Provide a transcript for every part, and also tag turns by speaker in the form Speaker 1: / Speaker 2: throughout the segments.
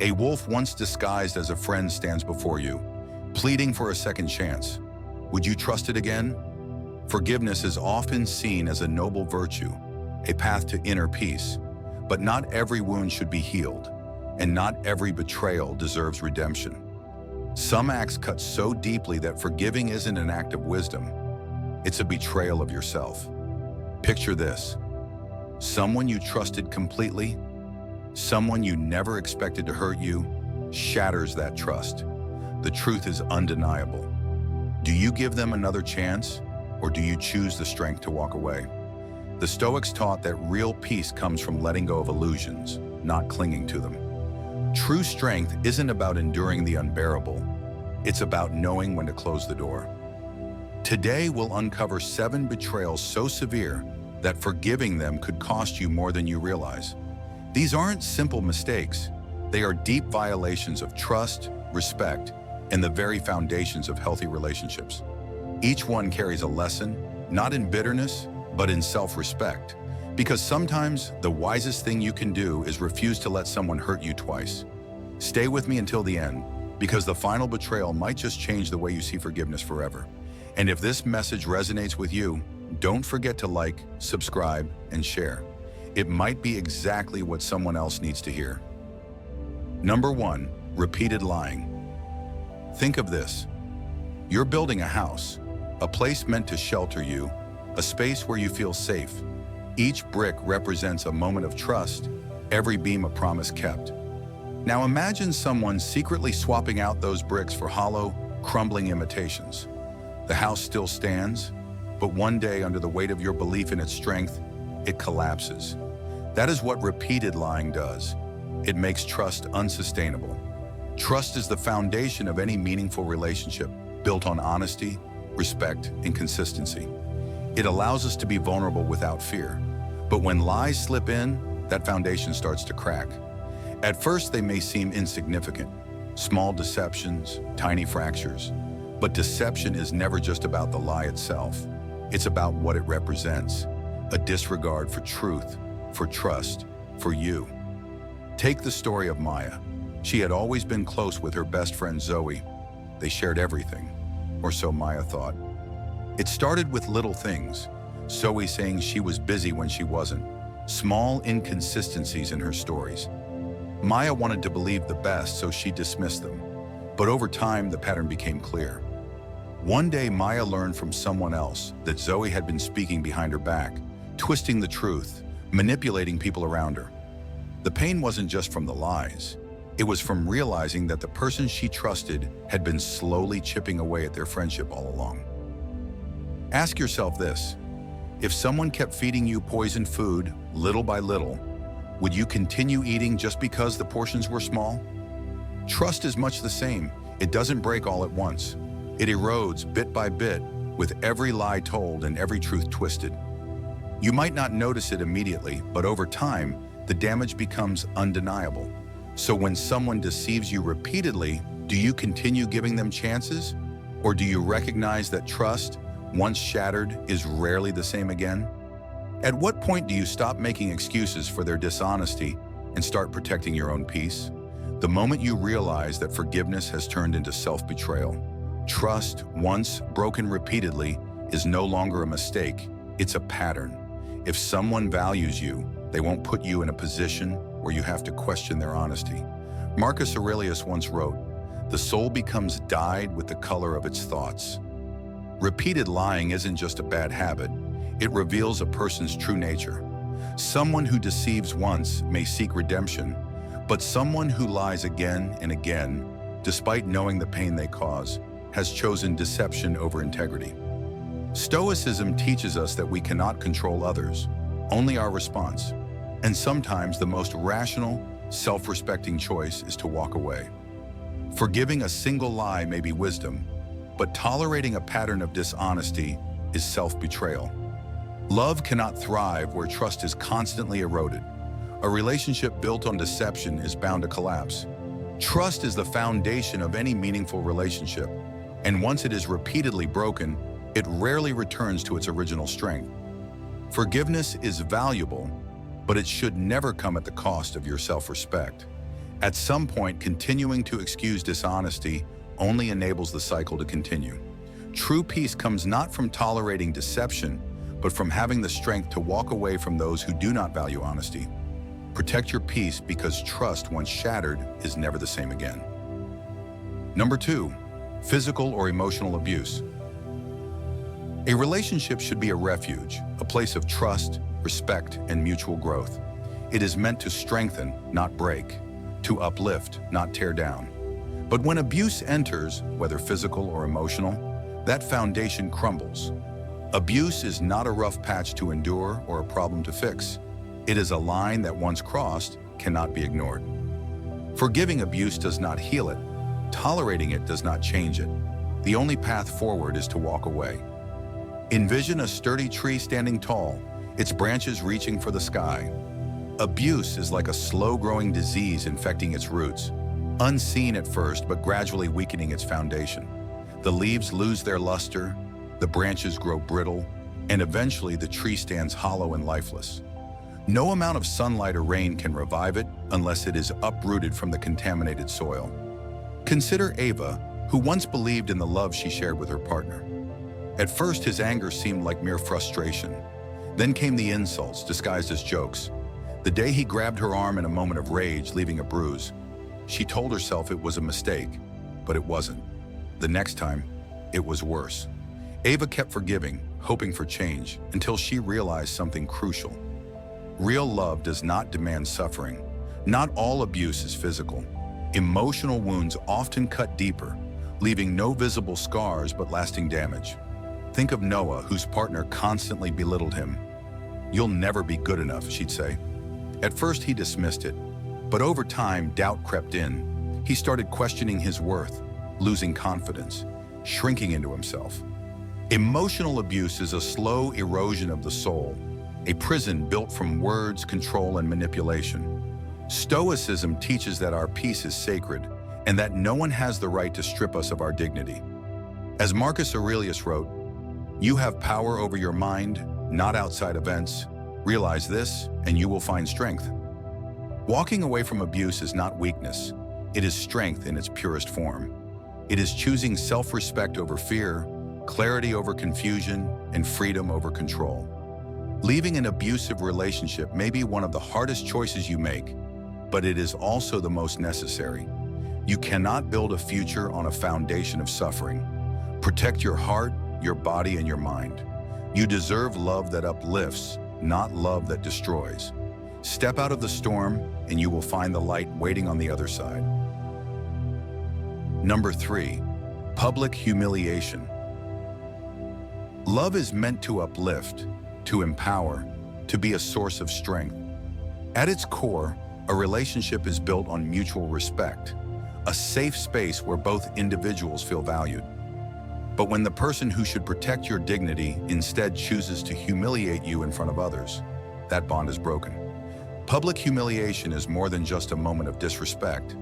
Speaker 1: A wolf once disguised as a friend stands before you, pleading for a second chance. Would you trust it again? Forgiveness is often seen as a noble virtue, a path to inner peace. But not every wound should be healed, and not every betrayal deserves redemption. Some acts cut so deeply that forgiving isn't an act of wisdom, it's a betrayal of yourself. Picture this: someone you trusted completely, someone you never expected to hurt you, shatters that trust. The truth is undeniable. Do you give them another chance, or do you choose the strength to walk away? The Stoics taught that real peace comes from letting go of illusions, not clinging to them. True strength isn't about enduring the unbearable. It's about knowing when to close the door. Today, we'll uncover 7 betrayals so severe that forgiving them could cost you more than you realize. These aren't simple mistakes. They are deep violations of trust, respect, and the very foundations of healthy relationships. Each one carries a lesson, not in bitterness, but in self-respect. Because sometimes the wisest thing you can do is refuse to let someone hurt you twice. Stay with me until the end, because the final betrayal might just change the way you see forgiveness forever. And if this message resonates with you, don't forget to like, subscribe, and share. It might be exactly what someone else needs to hear. Number 1, repeated lying. Think of this. You're building a house, a place meant to shelter you, a space where you feel safe. Each brick represents a moment of trust, every beam a promise kept. Now imagine someone secretly swapping out those bricks for hollow, crumbling imitations. The house still stands, but one day, under the weight of your belief in its strength, it collapses. That is what repeated lying does. It makes trust unsustainable. Trust is the foundation of any meaningful relationship, built on honesty, respect, and consistency. It allows us to be vulnerable without fear. But when lies slip in, that foundation starts to crack. At first, they may seem insignificant, small deceptions, tiny fractures. But deception is never just about the lie itself. It's about what it represents, a disregard for truth, for trust, for you. Take the story of Maya. She had always been close with her best friend Zoe. They shared everything, or so Maya thought. It started with little things, Zoe saying she was busy when she wasn't, small inconsistencies in her stories. Maya wanted to believe the best, so she dismissed them. But over time, the pattern became clear. One day, Maya learned from someone else that Zoe had been speaking behind her back, twisting the truth, manipulating people around her. The pain wasn't just from the lies. It was from realizing that the person she trusted had been slowly chipping away at their friendship all along. Ask yourself this: if someone kept feeding you poisoned food, little by little, would you continue eating just because the portions were small? Trust is much the same. It doesn't break all at once. It erodes bit by bit, with every lie told and every truth twisted. You might not notice it immediately, but over time, the damage becomes undeniable. So when someone deceives you repeatedly, do you continue giving them chances? Or do you recognize that trust, once shattered, is rarely the same again? At what point do you stop making excuses for their dishonesty and start protecting your own peace? The moment you realize that forgiveness has turned into self-betrayal. Trust, once broken repeatedly, is no longer a mistake, it's a pattern. If someone values you, they won't put you in a position where you have to question their honesty. Marcus Aurelius once wrote, "The soul becomes dyed with the color of its thoughts." Repeated lying isn't just a bad habit, it reveals a person's true nature. Someone who deceives once may seek redemption, but someone who lies again and again, despite knowing the pain they cause, has chosen deception over integrity. Stoicism teaches us that we cannot control others, only our response. And sometimes the most rational, self-respecting choice is to walk away. Forgiving a single lie may be wisdom, but tolerating a pattern of dishonesty is self-betrayal. Love cannot thrive where trust is constantly eroded. A relationship built on deception is bound to collapse. Trust is the foundation of any meaningful relationship, and once it is repeatedly broken, it rarely returns to its original strength. Forgiveness is valuable, but it should never come at the cost of your self-respect. At some point, continuing to excuse dishonesty only enables the cycle to continue. True peace comes not from tolerating deception, but from having the strength to walk away from those who do not value honesty. Protect your peace because trust, once shattered, is never the same again. Number 2, physical or emotional abuse. A relationship should be a refuge, a place of trust, respect, and mutual growth. It is meant to strengthen, not break, to uplift, not tear down. But when abuse enters, whether physical or emotional, that foundation crumbles. Abuse is not a rough patch to endure or a problem to fix. It is a line that once crossed cannot be ignored. Forgiving abuse does not heal it. Tolerating it does not change it. The only path forward is to walk away. Envision a sturdy tree standing tall, its branches reaching for the sky. Abuse is like a slow-growing disease infecting its roots, unseen at first but gradually weakening its foundation. The leaves lose their luster, the branches grow brittle, and eventually the tree stands hollow and lifeless. No amount of sunlight or rain can revive it unless it is uprooted from the contaminated soil. Consider Ava, who once believed in the love she shared with her partner. At first, his anger seemed like mere frustration. Then came the insults, disguised as jokes. The day he grabbed her arm in a moment of rage, leaving a bruise. She told herself it was a mistake, but it wasn't. The next time, it was worse. Ava kept forgiving, hoping for change, until she realized something crucial. Real love does not demand suffering. Not all abuse is physical. Emotional wounds often cut deeper, leaving no visible scars but lasting damage. Think of Noah, whose partner constantly belittled him. "You'll never be good enough," she'd say. At first, he dismissed it, but over time, doubt crept in. He started questioning his worth, losing confidence, shrinking into himself. Emotional abuse is a slow erosion of the soul, a prison built from words, control, and manipulation. Stoicism teaches that our peace is sacred and that no one has the right to strip us of our dignity. As Marcus Aurelius wrote, "You have power over your mind, not outside events. Realize this, and you will find strength." Walking away from abuse is not weakness. It is strength in its purest form. It is choosing self-respect over fear, clarity over confusion, and freedom over control. Leaving an abusive relationship may be one of the hardest choices you make, but it is also the most necessary. You cannot build a future on a foundation of suffering. Protect your heart, your body, and your mind. You deserve love that uplifts, not love that destroys. Step out of the storm, and you will find the light waiting on the other side. Number 3, public humiliation. Love is meant to uplift, to empower, to be a source of strength. At its core, a relationship is built on mutual respect, a safe space where both individuals feel valued. But when the person who should protect your dignity instead chooses to humiliate you in front of others, that bond is broken. Public humiliation is more than just a moment of disrespect.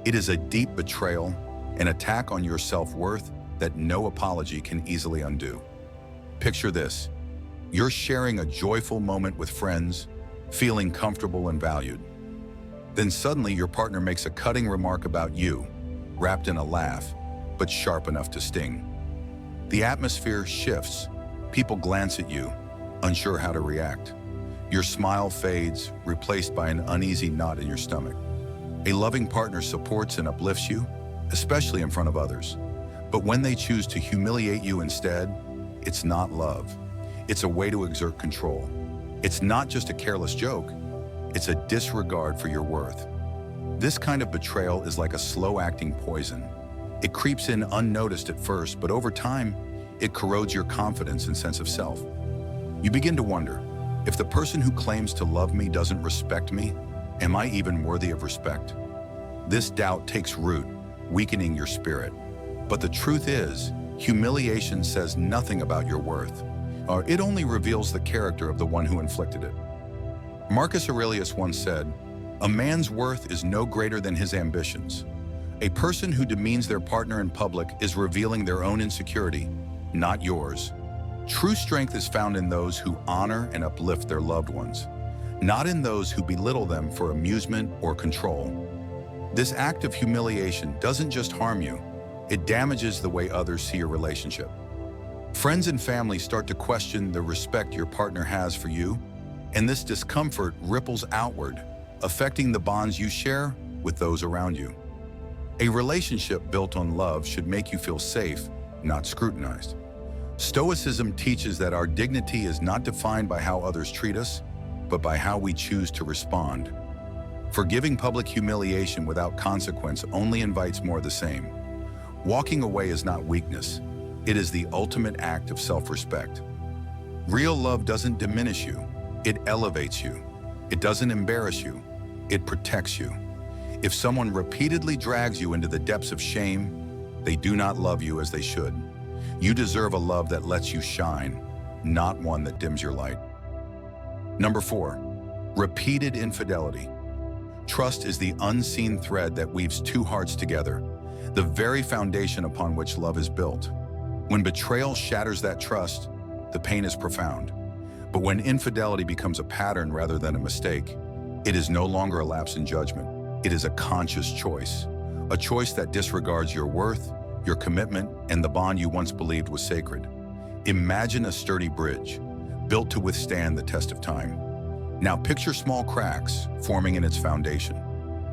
Speaker 1: It is a deep betrayal, an attack on your self-worth that no apology can easily undo. Picture this. You're sharing a joyful moment with friends, feeling comfortable and valued. Then suddenly your partner makes a cutting remark about you, wrapped in a laugh, but sharp enough to sting. The atmosphere shifts. People glance at you, unsure how to react. Your smile fades, replaced by an uneasy knot in your stomach. A loving partner supports and uplifts you, especially in front of others. But when they choose to humiliate you instead, it's not love. It's a way to exert control. It's not just a careless joke. It's a disregard for your worth. This kind of betrayal is like a slow-acting poison. It creeps in unnoticed at first, but over time, it corrodes your confidence and sense of self. You begin to wonder, if the person who claims to love me doesn't respect me, am I even worthy of respect? This doubt takes root, weakening your spirit. But the truth is, humiliation says nothing about your worth. It only reveals the character of the one who inflicted it. Marcus Aurelius once said, "A man's worth is no greater than his ambitions." A person who demeans their partner in public is revealing their own insecurity, not yours. True strength is found in those who honor and uplift their loved ones, not in those who belittle them for amusement or control. This act of humiliation doesn't just harm you, it damages the way others see your relationship. Friends and family start to question the respect your partner has for you, and this discomfort ripples outward, affecting the bonds you share with those around you. A relationship built on love should make you feel safe, not scrutinized. Stoicism teaches that our dignity is not defined by how others treat us, but by how we choose to respond. Forgiving public humiliation without consequence only invites more of the same. Walking away is not weakness. It is the ultimate act of self-respect. Real love doesn't diminish you. It elevates you. It doesn't embarrass you. It protects you. If someone repeatedly drags you into the depths of shame, they do not love you as they should. You deserve a love that lets you shine, not one that dims your light. Number 4, repeated infidelity. Trust is the unseen thread that weaves two hearts together, the very foundation upon which love is built. When betrayal shatters that trust, the pain is profound. But when infidelity becomes a pattern rather than a mistake, it is no longer a lapse in judgment. It is a conscious choice, a choice that disregards your worth, your commitment, and the bond you once believed was sacred. Imagine a sturdy bridge, built to withstand the test of time. Now picture small cracks forming in its foundation.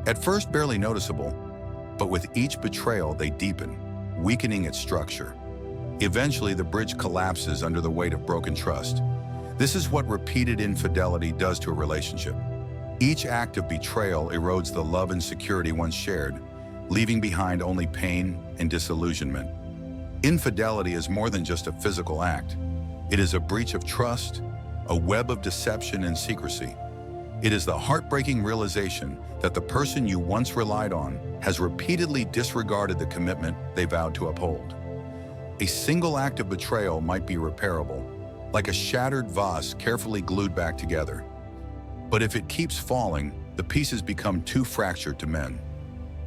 Speaker 1: At first barely noticeable, but with each betrayal they deepen, weakening its structure. Eventually the bridge collapses under the weight of broken trust. This is what repeated infidelity does to a relationship. Each act of betrayal erodes the love and security once shared, leaving behind only pain and disillusionment. Infidelity is more than just a physical act. It is a breach of trust, a web of deception and secrecy. It is the heartbreaking realization that the person you once relied on has repeatedly disregarded the commitment they vowed to uphold. A single act of betrayal might be repairable, like a shattered vase carefully glued back together. But if it keeps falling, the pieces become too fractured to mend.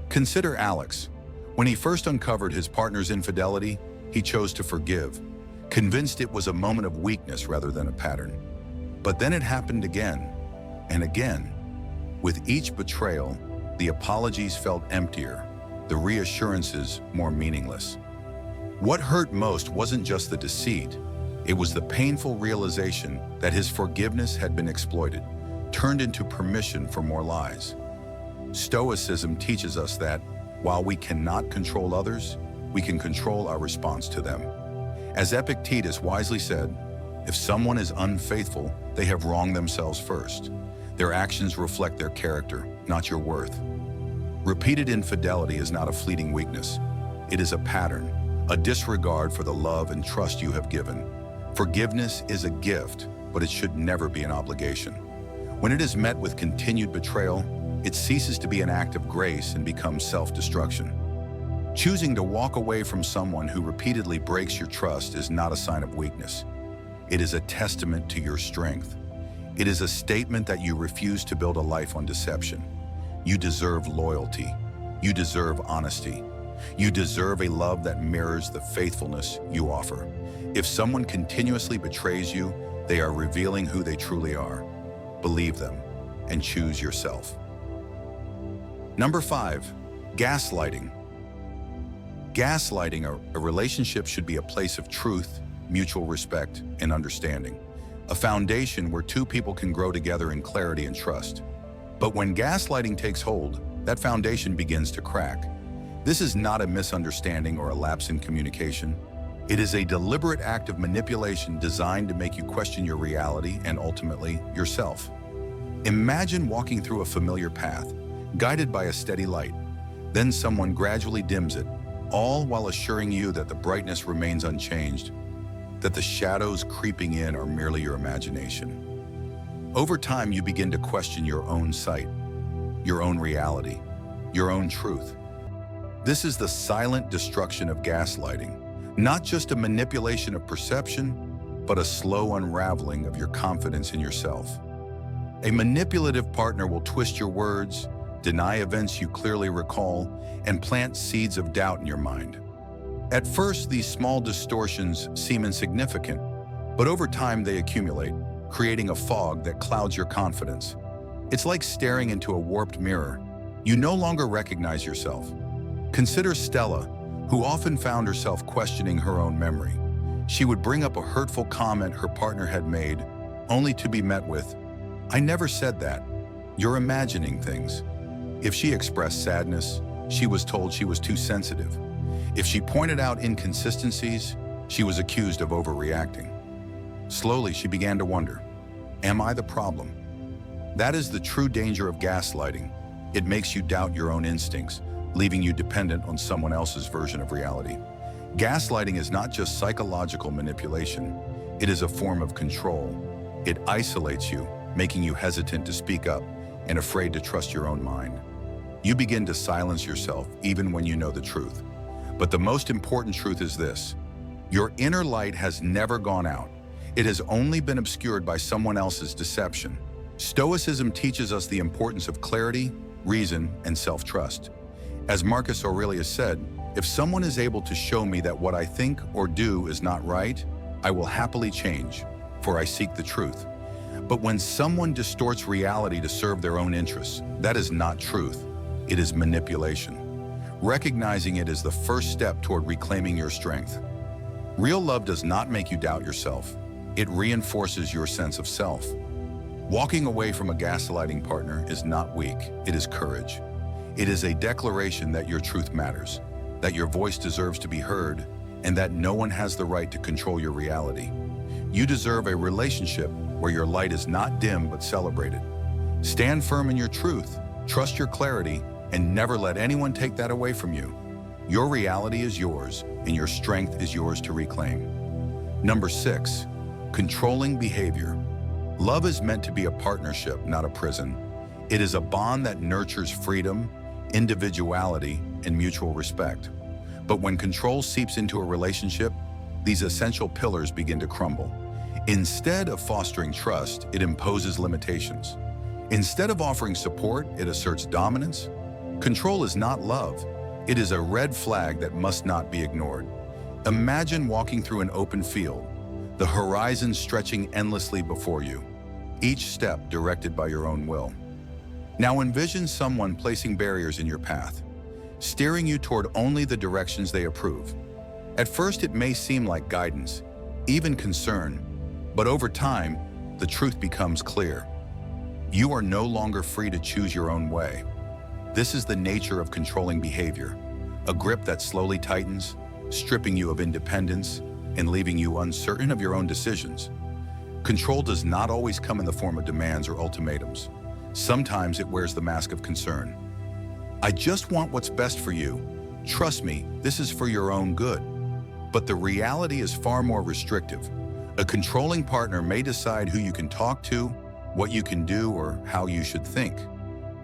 Speaker 1: Consider Alex. When he first uncovered his partner's infidelity, he chose to forgive, convinced it was a moment of weakness rather than a pattern. But then it happened again and again. With each betrayal, the apologies felt emptier, the reassurances more meaningless. What hurt most wasn't just the deceit, it was the painful realization that his forgiveness had been exploited, turned into permission for more lies. Stoicism teaches us that, while we cannot control others, we can control our response to them. As Epictetus wisely said, if someone is unfaithful, they have wronged themselves first. Their actions reflect their character, not your worth. Repeated infidelity is not a fleeting weakness. It is a pattern, a disregard for the love and trust you have given. Forgiveness is a gift, but it should never be an obligation. When it is met with continued betrayal, it ceases to be an act of grace and becomes self-destruction. Choosing to walk away from someone who repeatedly breaks your trust is not a sign of weakness. It is a testament to your strength. It is a statement that you refuse to build a life on deception. You deserve loyalty. You deserve honesty. You deserve a love that mirrors the faithfulness you offer. If someone continuously betrays you, they are revealing who they truly are. Believe them and choose yourself. Number 5, gaslighting. Gaslighting, a relationship should be a place of truth, mutual respect, and understanding. A foundation where two people can grow together in clarity and trust. But when gaslighting takes hold, that foundation begins to crack. This is not a misunderstanding or a lapse in communication. It is a deliberate act of manipulation designed to make you question your reality and ultimately yourself. Imagine walking through a familiar path, guided by a steady light. Then someone gradually dims it, all while assuring you that the brightness remains unchanged, that the shadows creeping in are merely your imagination. Over time, you begin to question your own sight, your own reality, your own truth. This is the silent destruction of gaslighting, not just a manipulation of perception, but a slow unraveling of your confidence in yourself. A manipulative partner will twist your words, deny events you clearly recall, and plant seeds of doubt in your mind. At first, these small distortions seem insignificant, but over time they accumulate, creating a fog that clouds your confidence. It's like staring into a warped mirror. You no longer recognize yourself. Consider Stella, who often found herself questioning her own memory. She would bring up a hurtful comment her partner had made, only to be met with, "I never said that. You're imagining things." If she expressed sadness, she was told she was too sensitive. If she pointed out inconsistencies, she was accused of overreacting. Slowly, she began to wonder, am I the problem? That is the true danger of gaslighting. It makes you doubt your own instincts, leaving you dependent on someone else's version of reality. Gaslighting is not just psychological manipulation. It is a form of control. It isolates you, making you hesitant to speak up and afraid to trust your own mind. You begin to silence yourself even when you know the truth. But the most important truth is this: your inner light has never gone out. It has only been obscured by someone else's deception. Stoicism teaches us the importance of clarity, reason, and self-trust. As Marcus Aurelius said, if someone is able to show me that what I think or do is not right, I will happily change, for I seek the truth. But when someone distorts reality to serve their own interests, that is not truth. It is manipulation. Recognizing it is the first step toward reclaiming your strength. Real love does not make you doubt yourself. It reinforces your sense of self. Walking away from a gaslighting partner is not weak, it is courage. It is a declaration that your truth matters, that your voice deserves to be heard, and that no one has the right to control your reality. You deserve a relationship where your light is not dim but celebrated. Stand firm in your truth, trust your clarity, and never let anyone take that away from you. Your reality is yours, and your strength is yours to reclaim. Number 6, controlling behavior. Love is meant to be a partnership, not a prison. It is a bond that nurtures freedom, individuality, and mutual respect. But when control seeps into a relationship, these essential pillars begin to crumble. Instead of fostering trust, it imposes limitations. Instead of offering support, it asserts dominance. Control is not love. It is a red flag that must not be ignored. Imagine walking through an open field, the horizon stretching endlessly before you, each step directed by your own will. Now envision someone placing barriers in your path, steering you toward only the directions they approve. At first, it may seem like guidance, even concern, but over time, the truth becomes clear. You are no longer free to choose your own way. This is the nature of controlling behavior, a grip that slowly tightens, stripping you of independence and leaving you uncertain of your own decisions. Control does not always come in the form of demands or ultimatums. Sometimes it wears the mask of concern. I just want what's best for you. Trust me, this is for your own good. But the reality is far more restrictive. A controlling partner may decide who you can talk to, what you can do, or how you should think.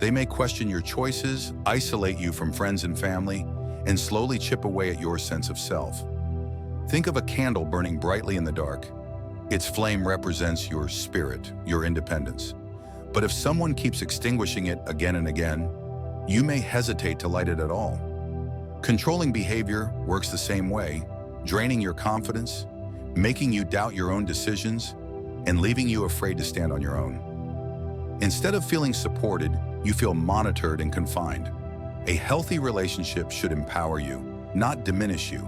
Speaker 1: They may question your choices, isolate you from friends and family, and slowly chip away at your sense of self. Think of a candle burning brightly in the dark. Its flame represents your spirit, your independence. But if someone keeps extinguishing it again and again, you may hesitate to light it at all. Controlling behavior works the same way, draining your confidence, making you doubt your own decisions, and leaving you afraid to stand on your own. Instead of feeling supported, you feel monitored and confined. A healthy relationship should empower you, not diminish you.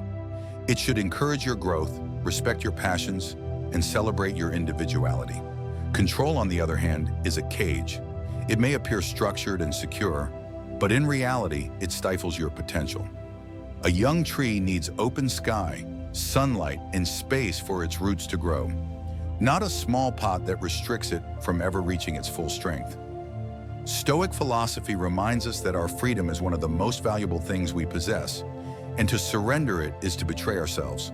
Speaker 1: It should encourage your growth, respect your passions, and celebrate your individuality. Control, on the other hand, is a cage. It may appear structured and secure, but in reality, it stifles your potential. A young tree needs open sky, sunlight, and space for its roots to grow, not a small pot that restricts it from ever reaching its full strength. Stoic philosophy reminds us that our freedom is one of the most valuable things we possess, and to surrender it is to betray ourselves.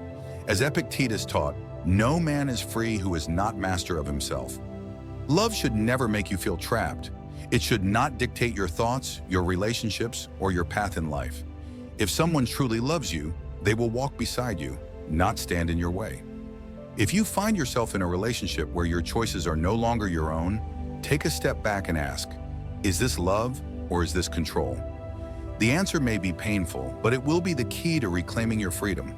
Speaker 1: As Epictetus taught, no man is free who is not master of himself. Love should never make you feel trapped. It should not dictate your thoughts, your relationships, or your path in life. If someone truly loves you, they will walk beside you, not stand in your way. If you find yourself in a relationship where your choices are no longer your own, take a step back and ask, is this love or is this control? The answer may be painful, but it will be the key to reclaiming your freedom.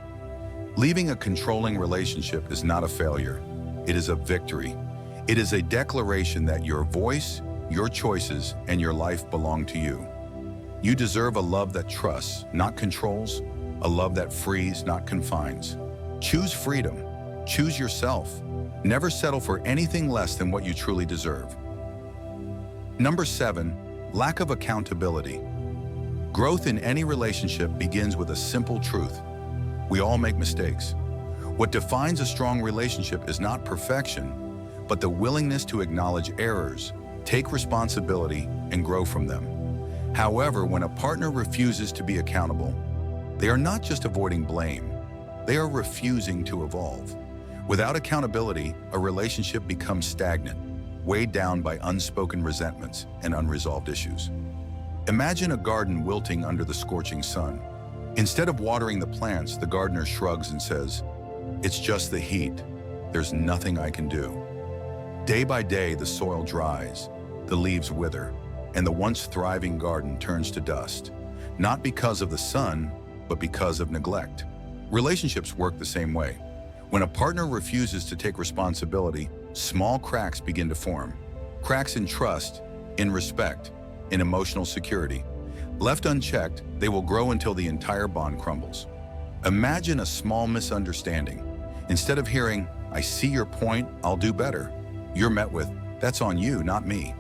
Speaker 1: Leaving a controlling relationship is not a failure. It is a victory. It is a declaration that your voice, your choices, and your life belong to you. You deserve a love that trusts, not controls, a love that frees, not confines. Choose freedom. Choose yourself. Never settle for anything less than what you truly deserve. Number 7, lack of accountability. Growth in any relationship begins with a simple truth. We all make mistakes. What defines a strong relationship is not perfection, but the willingness to acknowledge errors, take responsibility, and grow from them. However, when a partner refuses to be accountable, they are not just avoiding blame, they are refusing to evolve. Without accountability, a relationship becomes stagnant, weighed down by unspoken resentments and unresolved issues. Imagine a garden wilting under the scorching sun. Instead of watering the plants, the gardener shrugs and says, "It's just the heat. There's nothing I can do." Day by day, the soil dries, the leaves wither, and the once thriving garden turns to dust, not because of the sun, but because of neglect. Relationships work the same way. When a partner refuses to take responsibility, small cracks begin to form. Cracks in trust, in respect, in emotional security. Left unchecked, they will grow until the entire bond crumbles. Imagine a small misunderstanding. Instead of hearing, "I see your point, I'll do better," you're met with, "That's on you, not me."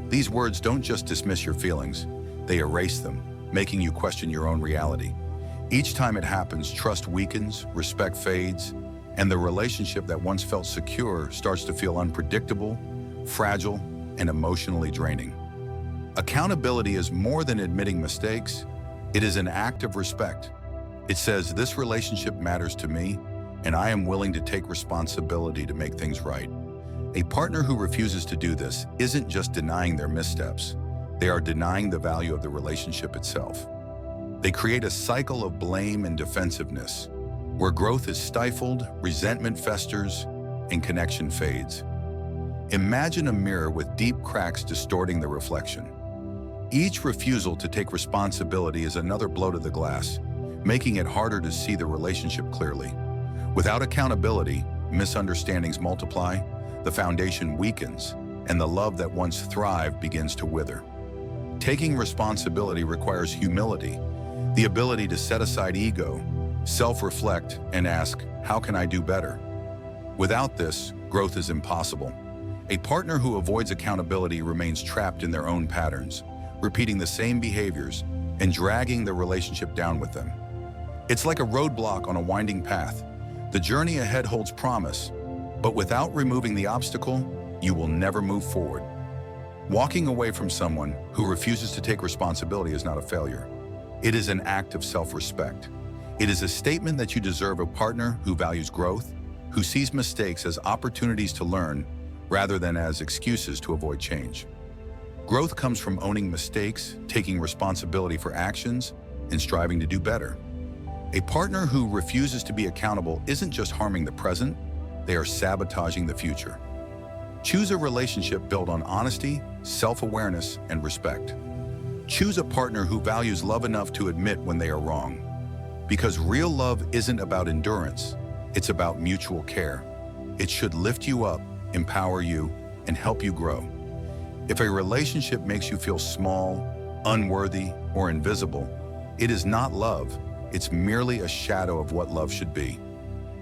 Speaker 1: These words don't just dismiss your feelings, they erase them, making you question your own reality. Each time it happens, trust weakens, respect fades, and the relationship that once felt secure starts to feel unpredictable, fragile, and emotionally draining. Accountability is more than admitting mistakes. It is an act of respect. It says, "This relationship matters to me, and I am willing to take responsibility to make things right." A partner who refuses to do this isn't just denying their missteps. They are denying the value of the relationship itself. They create a cycle of blame and defensiveness, where growth is stifled, resentment festers, and connection fades. Imagine a mirror with deep cracks distorting the reflection. Each refusal to take responsibility is another blow to the glass, making it harder to see the relationship clearly. Without accountability, misunderstandings multiply, the foundation weakens, and the love that once thrived begins to wither. Taking responsibility requires humility, the ability to set aside ego, self-reflect, and ask, "How can I do better?" Without this, growth is impossible. A partner who avoids accountability remains trapped in their own patterns, repeating the same behaviors and dragging the relationship down with them. It's like a roadblock on a winding path. The journey ahead holds promise, but without removing the obstacle, you will never move forward. Walking away from someone who refuses to take responsibility is not a failure. It is an act of self-respect. It is a statement that you deserve a partner who values growth, who sees mistakes as opportunities to learn rather than as excuses to avoid change. Growth comes from owning mistakes, taking responsibility for actions, and striving to do better. A partner who refuses to be accountable isn't just harming the present, they are sabotaging the future. Choose a relationship built on honesty, self-awareness, and respect. Choose a partner who values love enough to admit when they are wrong. Because real love isn't about endurance, it's about mutual care. It should lift you up, empower you, and help you grow. If a relationship makes you feel small, unworthy, or invisible, it is not love, it's merely a shadow of what love should be.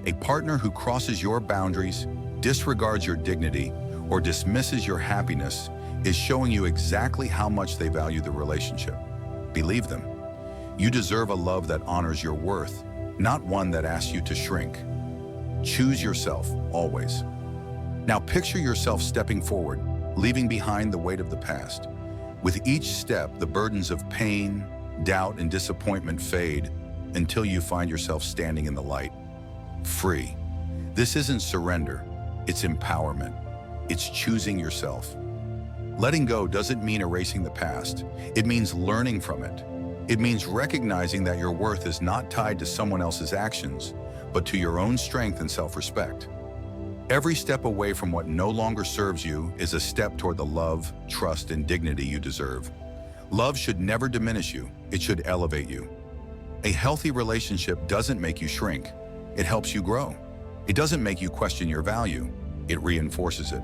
Speaker 1: A partner who crosses your boundaries, disregards your dignity, or dismisses your happiness is showing you exactly how much they value the relationship. Believe them. You deserve a love that honors your worth, not one that asks you to shrink. Choose yourself, always. Now picture yourself stepping forward, leaving behind the weight of the past. With each step, the burdens of pain, doubt, and disappointment fade until you find yourself standing in the light, free. This isn't surrender, it's empowerment. It's choosing yourself. Letting go doesn't mean erasing the past. It means learning from it. It means recognizing that your worth is not tied to someone else's actions, but to your own strength and self-respect. Every step away from what no longer serves you is a step toward the love, trust, and dignity you deserve. Love should never diminish you. It should elevate you. A healthy relationship doesn't make you shrink. It helps you grow. It doesn't make you question your value. It reinforces it.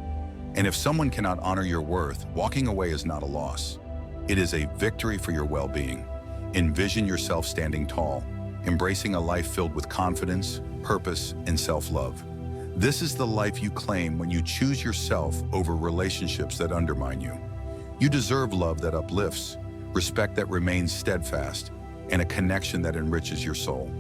Speaker 1: And if someone cannot honor your worth, walking away is not a loss. It is a victory for your well-being. Envision yourself standing tall, embracing a life filled with confidence, purpose, and self-love. This is the life you claim when you choose yourself over relationships that undermine you. You deserve love that uplifts, respect that remains steadfast, and a connection that enriches your soul.